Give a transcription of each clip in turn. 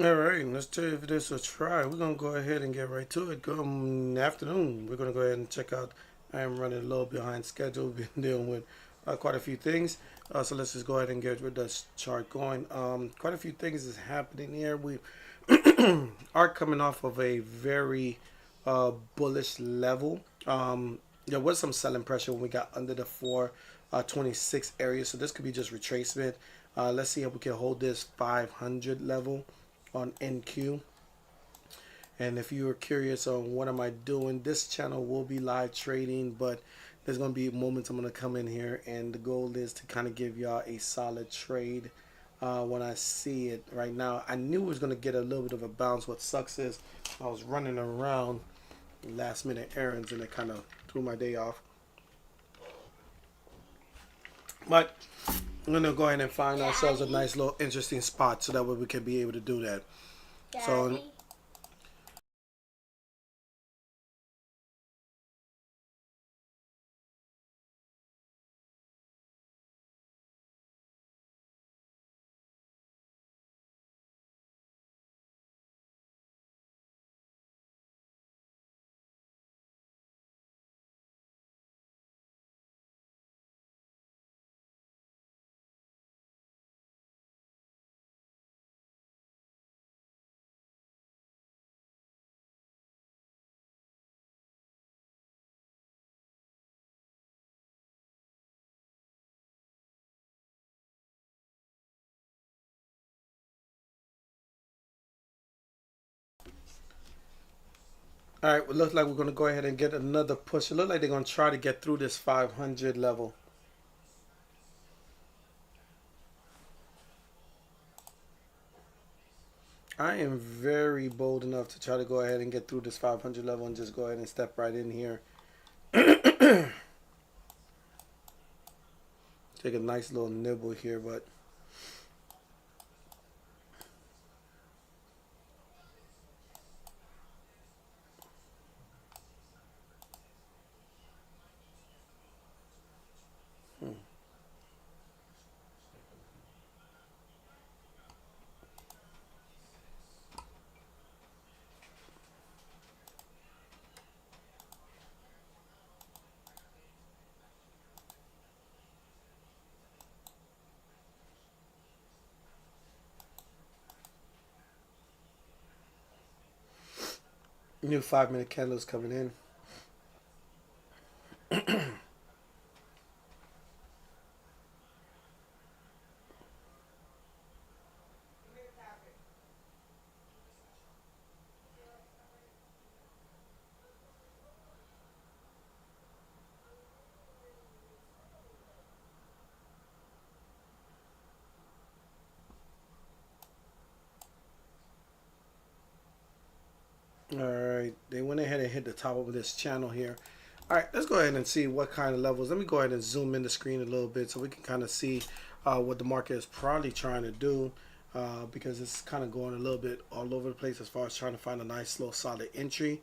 All right, let's give this a try. We're gonna go ahead and get right to it. Good afternoon. We're gonna go ahead and check out. I am running a little behind schedule. Been dealing with quite a few things. So let's just go ahead and get with this chart going. Quite a few things is happening here. We are coming off of a very bullish level. There was some selling pressure when we got under the 426 area, so this could be just retracement. Let's see if we can hold this 500 level on NQ. And if you are curious on what am I doing, this channel will be live trading, but there's going to be moments I'm going to come in here, and the goal is to kind of give y'all a solid trade when I see it. Right now, I knew it was going to get a little bit of a bounce. What sucks is I was running around last minute errands, and it kind of threw my day off. But I'm going to go ahead and find ourselves a nice little interesting spot so that way we can be able to do that. So all right, it looks like we're going to go ahead and get another push. It looks like they're going to try to get through this 500 level. I am very bold enough to try to go ahead and get through this 500 level and just go ahead and step right in here. Take a nice little nibble here, but new 5 minute candles coming in. All right, they went ahead and hit the top of this channel here. All right, let's go ahead and see what kind of levels. Let me go ahead and zoom in the screen a little bit so we can kind of see what the market is probably trying to do because it's kind of going a little bit all over the place as far as trying to find a nice little solid entry.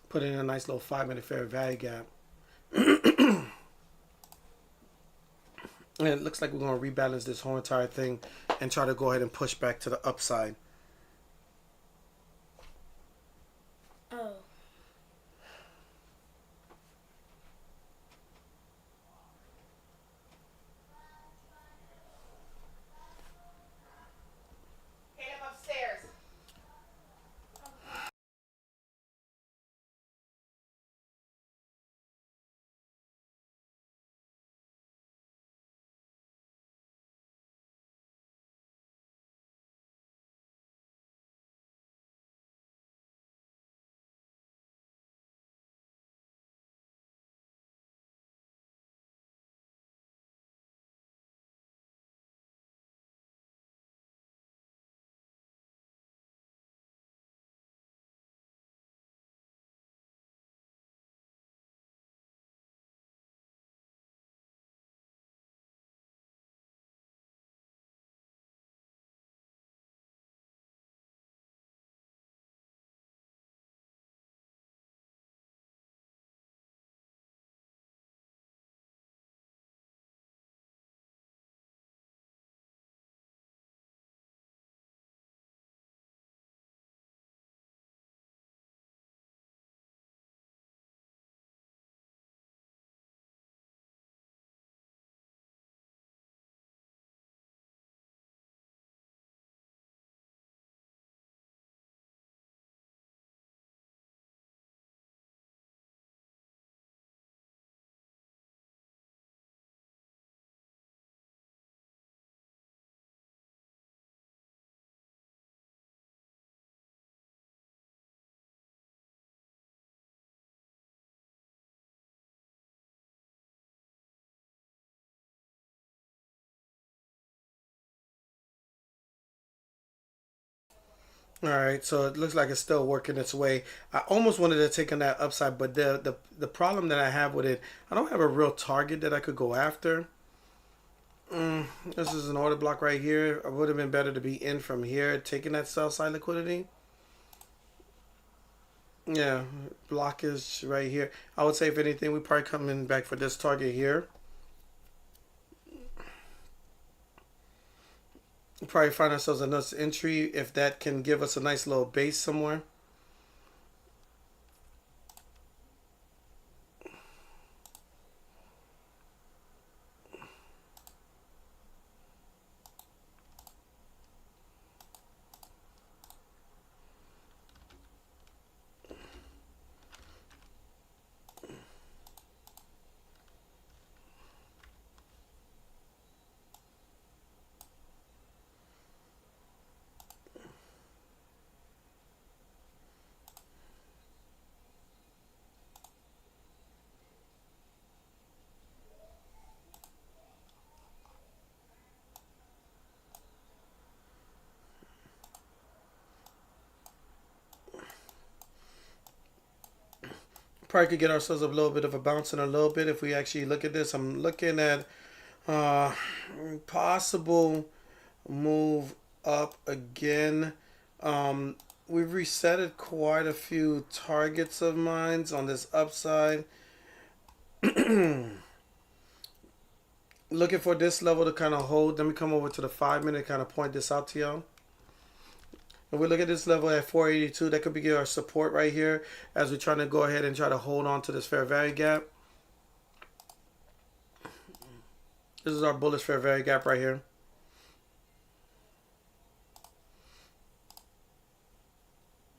Put in a nice little 5 minute fair value gap. And it looks like we're going to rebalance this whole entire thing and try to go ahead and push back to the upside. Oh. All right, so it looks like it's still working its way. I almost wanted to take on that upside, but the problem that I have with it, I don't have a real target that I could go after. This is an order block right here. It would have been better to be in from here, taking that sell side liquidity. Yeah, block is right here. I would say if anything, we probably coming back for this target here. We'll probably find ourselves a nice entry if that can give us a nice little base somewhere. Probably could get ourselves a little bit of a bounce in a little bit if we actually look at this. I'm looking at uh, possible move up again. We've resetted quite a few targets of mine on this upside. Looking for this level to kind of hold. Let me come over to the 5 minute, kind of point this out to y'all. If we look at this level at 482, that could be our support right here as we're trying to go ahead and try to hold on to this fair value gap. This is our bullish fair value gap right here.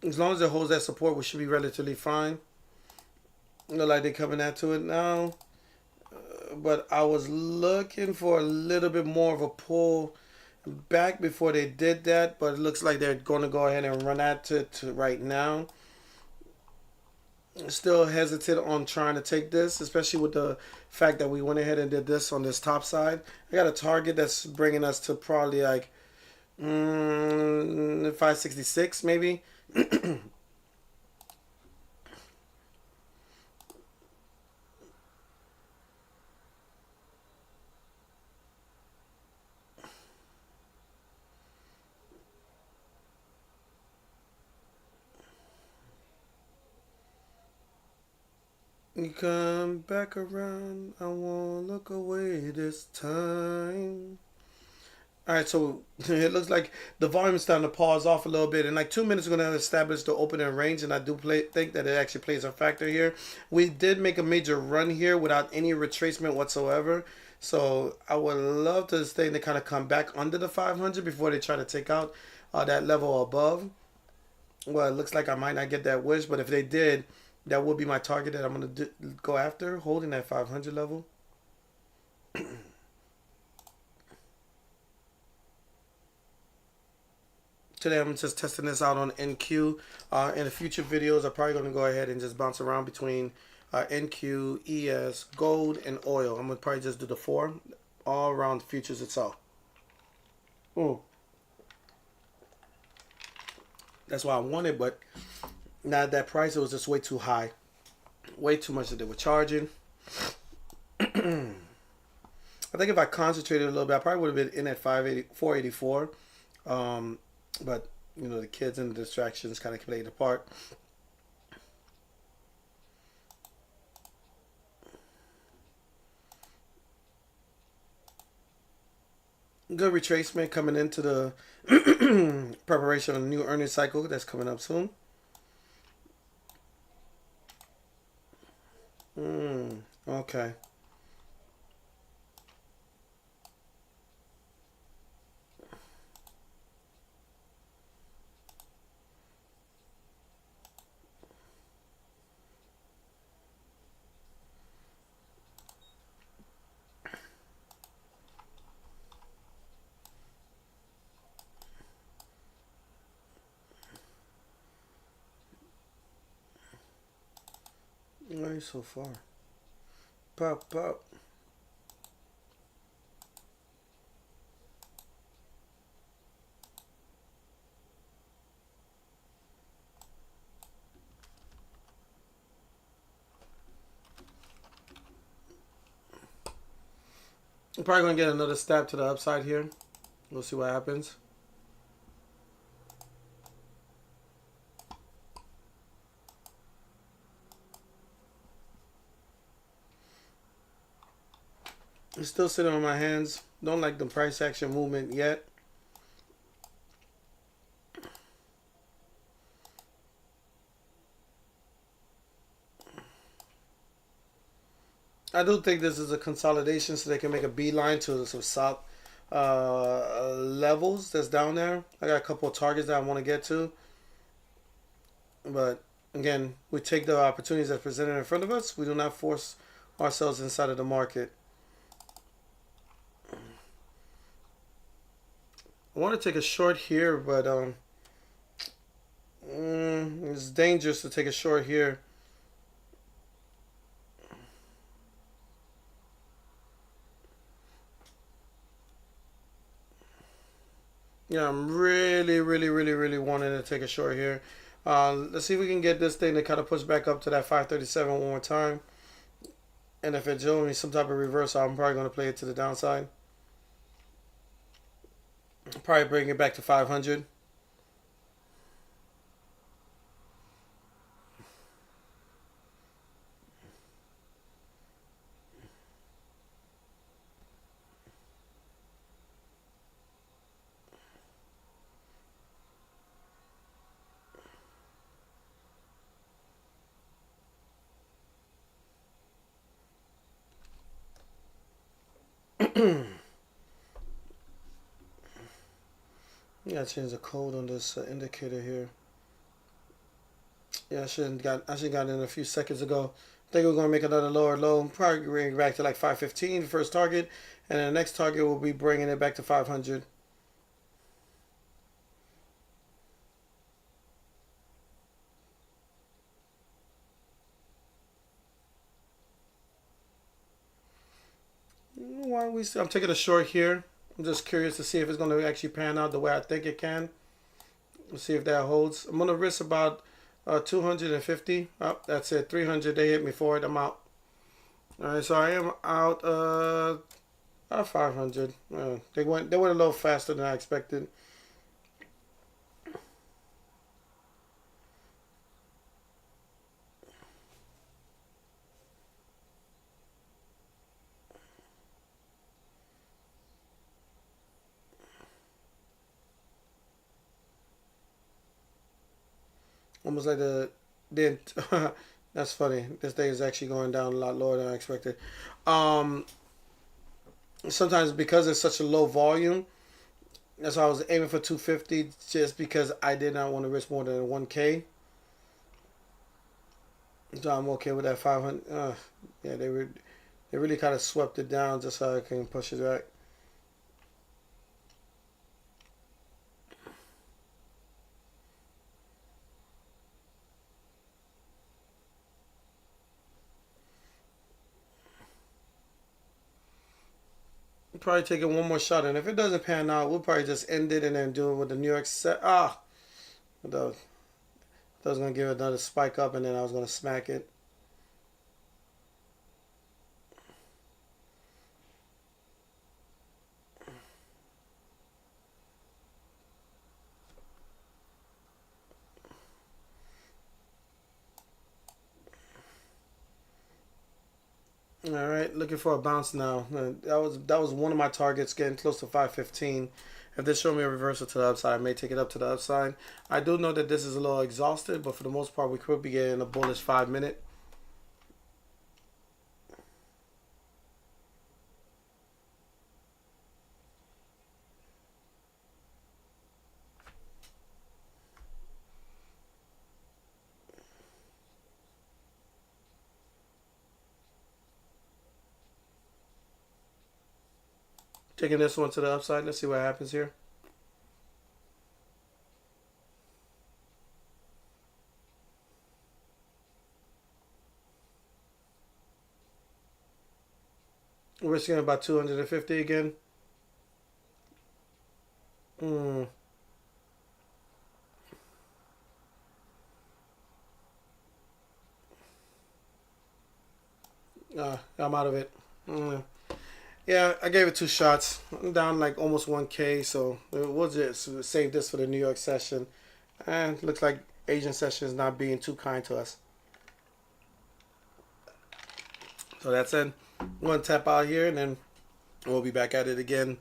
As long as it holds that support, we should be relatively fine. Look like they're coming at to it now. But I was looking for a little bit more of a pull back before they did that. But it looks like they're going to go ahead and run at it right now. Still hesitant on trying to take this, especially with the fact that we went ahead and did this on this top side. I got a target that's bringing us to probably like 566 maybe. You come back around, I won't look away this time. All right, so it looks like the volume is starting to pause off a little bit. In like 2 minutes, we're going to establish the opening range, and I do think that it actually plays a factor here. We did make a major run here without any retracement whatsoever. So I would love to stay to kind of come back under the 500 before they try to take out that level above. Well, it looks like I might not get that wish, but if they did, that would be my target that I'm going to go after, holding that 500 level. Today I'm just testing this out on NQ. In the future videos, I'm probably going to go ahead and just bounce around between NQ, ES, gold, and oil. I'm going to probably just do the 4 all around the futures itself. That's why I wanted, but not at that price. It was just way too high. Way too much that they were charging. I think if I concentrated a little bit, I probably would have been in at 484. But, you know, the kids and the distractions kind of played a part. Good retracement coming into the preparation of a new earnings cycle that's coming up soon. Okay. Nice so far. Pop, pop. I'm probably going to get another stab to the upside here. We'll see what happens. It's still sitting on my hands. Don't like the price action movement yet. I do think this is a consolidation so they can make a beeline to some south levels that's down there. I got a couple of targets that I want to get to. But again, we take the opportunities that are presented in front of us. We do not force ourselves inside of the market. I want to take a short here, but it's dangerous to take a short here. Yeah, I'm really wanting to take a short here. Let's see if we can get this thing to kind of push back up to that 537 one more time. And if it shows me some type of reversal, I'm probably going to play it to the downside. Probably bring it back to 500. Yeah, change the code on this indicator here. Yeah, I should got in a few seconds ago. I think we're gonna make another lower low. Probably bring it back to like 515, first target, and then the next target will be bringing it back to 500. Why we? I'm taking a short here. I'm just curious to see if it's gonna actually pan out the way I think it can. Let's see if that holds. I'm gonna risk about 250. Oh, that's it. 300. They hit me for it. I'm out. All right, so I am out. 500. They went a little faster than I expected. Almost like the didn't. That's funny. This day is actually going down a lot lower than I expected. Um, Sometimes because it's such a low volume, that's why I was aiming for 250, just because I did not want to risk more than 1K. So I'm okay with that 500. Yeah, they really kind of swept it down just so I can push it back. Probably taking one more shot, and if it doesn't pan out, we'll probably just end it and then do it with the New York set. That was gonna give it another spike up, and then I was gonna smack it. All right, looking for a bounce now. That was one of my targets, getting close to 515. If this show me a reversal to the upside, I may take it up to the upside. I do know that this is a little exhausted, but for the most part, we could be getting a bullish 5 minute. Taking this one to the upside. Let's see what happens here. We're seeing about 250 again. Hmm. I'm out of it. Yeah, I gave it 2 shots. I'm down like almost 1K, so we'll just save this for the New York session. And looks like Asian session is not being too kind to us. So that's it. I'm going to tap out here, and then we'll be back at it again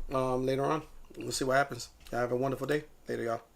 later on. We'll see what happens. Have a wonderful day. Later, y'all.